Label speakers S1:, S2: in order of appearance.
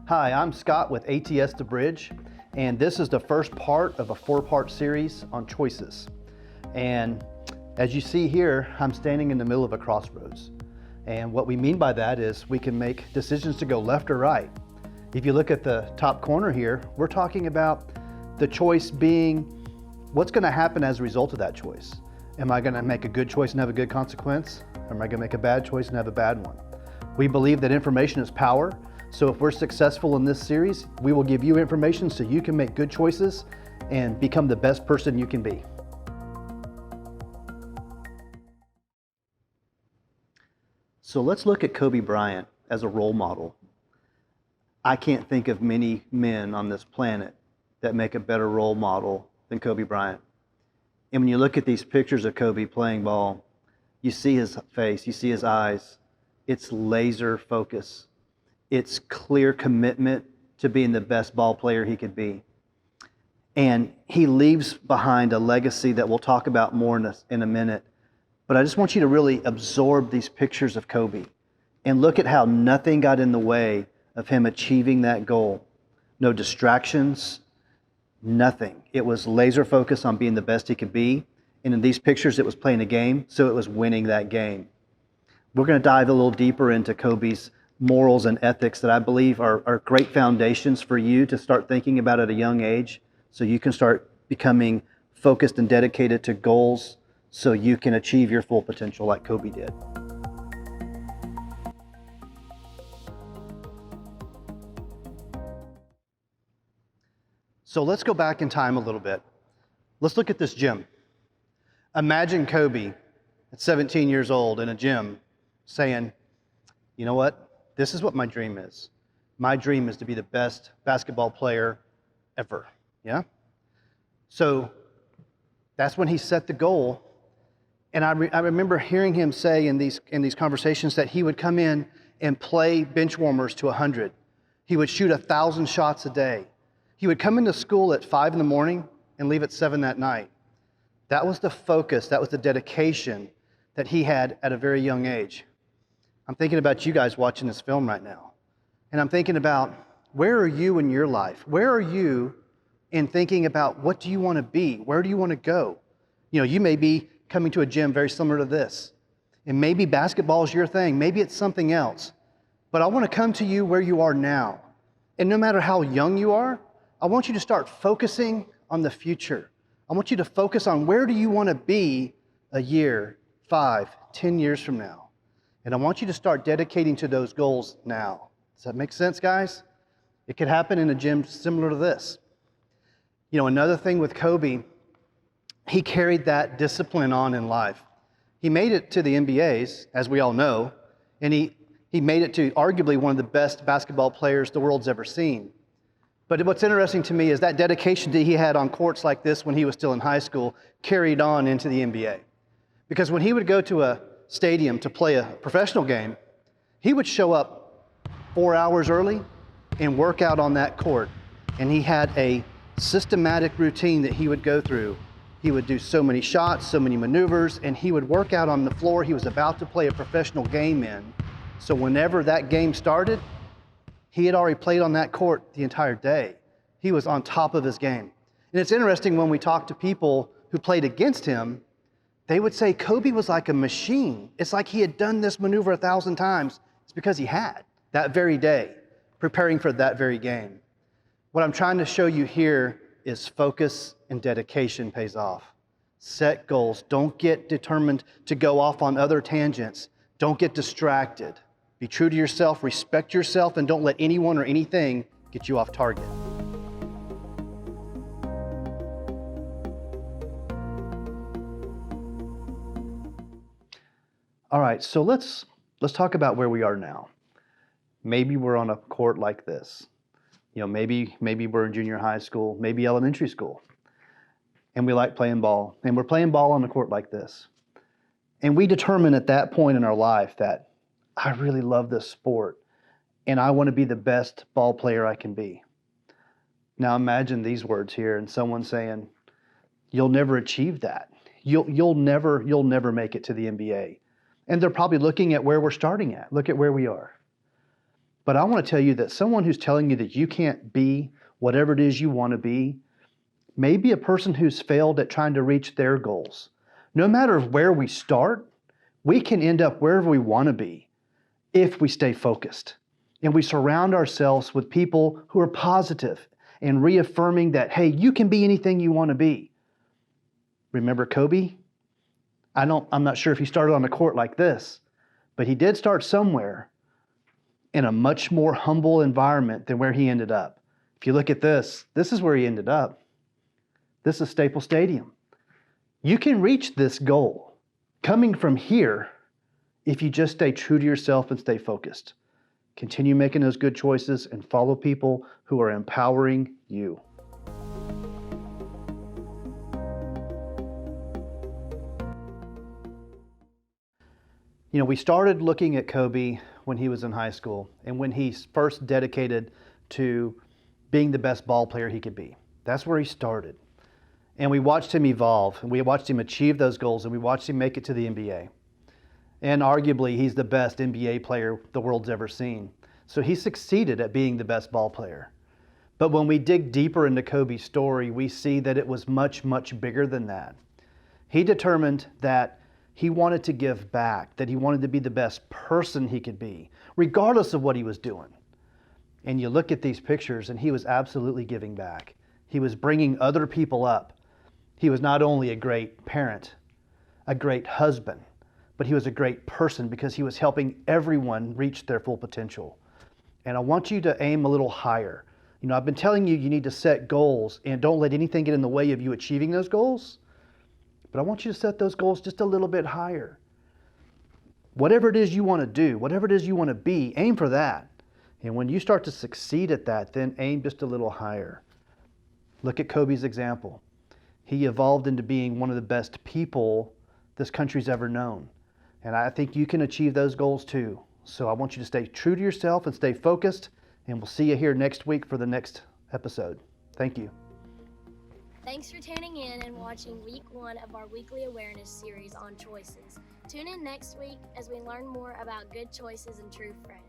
S1: Hi, I'm Scott with ATS The Bridge, and this is the first part of a 4-part series on choices. And as you see here, I'm standing in the middle of a crossroads. And what we mean by that is we can make decisions to go left or right. If you look at the top corner here, we're talking about the choice being what's going to happen as a result of that choice. Am I going to make a good choice and have a good consequence? Or am I going to make a bad choice and have a bad one? We believe that information is power. So if we're successful in this series, we will give you information so you can make good choices and become the best person you can be. So let's look at Kobe Bryant as a role model. I can't think of many men on this planet that make a better role model than Kobe Bryant. And when you look at these pictures of Kobe playing ball, you see his face, you see his eyes. It's laser focus. It's clear commitment to being the best ball player he could be. And he leaves behind a legacy that we'll talk about more in a minute. But I just want you to really absorb these pictures of Kobe and look at how nothing got in the way of him achieving that goal. No distractions, nothing. It was laser focused on being the best he could be. And in these pictures, it was playing a game, so it was winning that game. We're going to dive a little deeper into Kobe's morals and ethics that I believe are great foundations for you to start thinking about at a young age, so you can start becoming focused and dedicated to goals so you can achieve your full potential like Kobe did. So let's go back in time a little bit. Let's look at this gym. Imagine Kobe at 17 years old in a gym saying, you know what? This is what my dream is. My dream is to be the best basketball player ever. Yeah? So that's when he set the goal. And I remember hearing him say in these conversations that he would come in and play bench warmers to 100. He would shoot 1,000 shots a day. He would come into school at 5 in the morning and leave at 7 that night. That was the focus, that was the dedication that he had at a very young age. I'm thinking about you guys watching this film right now. And I'm thinking about, where are you in your life? Where are you in thinking about what do you want to be? Where do you want to go? You know, you may be coming to a gym very similar to this. And maybe basketball is your thing. Maybe it's something else. But I want to come to you where you are now. And no matter how young you are, I want you to start focusing on the future. I want you to focus on where do you want to be a year, 5, 10 years from now. And I want you to start dedicating to those goals now. Does that make sense, guys? It could happen in a gym similar to this. You know, another thing with Kobe, he carried that discipline on in life. He made it to the NBAs, as we all know, and he made it to arguably one of the best basketball players the world's ever seen. But what's interesting to me is that dedication that he had on courts like this when he was still in high school carried on into the NBA. Because when he would go to a stadium to play a professional game, he would show up 4 hours early and work out on that court. And he had a systematic routine that he would go through. He would do so many shots, so many maneuvers, and he would work out on the floor he was about to play a professional game in. So whenever that game started, he had already played on that court the entire day. He was on top of his game. And it's interesting when we talk to people who played against him, they would say Kobe was like a machine. It's like he had done this maneuver 1,000 times. It's because he had that very day, preparing for that very game. What I'm trying to show you here is focus and dedication pays off. Set goals. Don't get determined to go off on other tangents. Don't get distracted. Be true to yourself, respect yourself, and don't let anyone or anything get you off target. All right, so let's talk about where we are now. Maybe we're on a court like this. You know, maybe we're in junior high school, maybe elementary school, and we like playing ball. And we're playing ball on a court like this. And we determine at that point in our life that I really love this sport, and I want to be the best ball player I can be. Now imagine these words here, and someone saying, "You'll never achieve that. You'll never make it to the NBA." And they're probably looking at where we're starting at. Look at where we are. But I want to tell you that someone who's telling you that you can't be whatever it is you want to be may be a person who's failed at trying to reach their goals. No matter where we start, we can end up wherever we want to be if we stay focused and we surround ourselves with people who are positive and reaffirming that, hey, you can be anything you want to be. Remember Kobe? I'm not sure if he started on a court like this, but he did start somewhere in a much more humble environment than where he ended up. If you look at this is where he ended up. This is Staples Stadium. You can reach this goal coming from here if you just stay true to yourself and stay focused. Continue making those good choices and follow people who are empowering you. You know, we started looking at Kobe when he was in high school and when he first dedicated to being the best ball player he could be. That's where he started. And we watched him evolve, and we watched him achieve those goals, and we watched him make it to the NBA. And arguably, he's the best NBA player the world's ever seen. So he succeeded at being the best ball player. But when we dig deeper into Kobe's story, we see that it was much, much bigger than that. He determined that he wanted to give back, that he wanted to be the best person he could be, regardless of what he was doing. And you look at these pictures, and he was absolutely giving back. He was bringing other people up. He was not only a great parent, a great husband, but he was a great person because he was helping everyone reach their full potential. And I want you to aim a little higher. You know, I've been telling you, you need to set goals and don't let anything get in the way of you achieving those goals. But I want you to set those goals just a little bit higher. Whatever it is you want to do, whatever it is you want to be, aim for that. And when you start to succeed at that, then aim just a little higher. Look at Kobe's example. He evolved into being one of the best people this country's ever known. And I think you can achieve those goals too. So I want you to stay true to yourself and stay focused. And we'll see you here next week for the next episode. Thank you.
S2: Thanks for tuning in and watching week 1 of our weekly awareness series on choices. Tune in next week as we learn more about good choices and true friends.